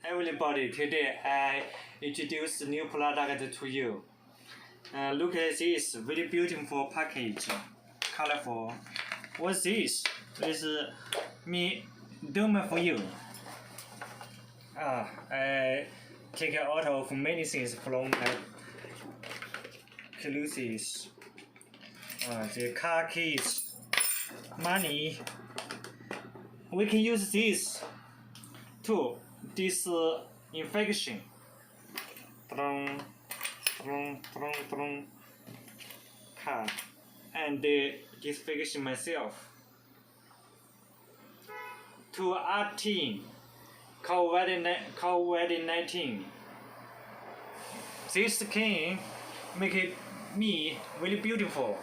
everybody, today I introduce a new product to you. Look at this very beautiful package, colorful. What's this? This is me dome for you. I take out of many things from my clothes. The car keys, money. We can use this to disinfection. And disinfection myself. To obtain COVID-19. This skin make me very beautiful.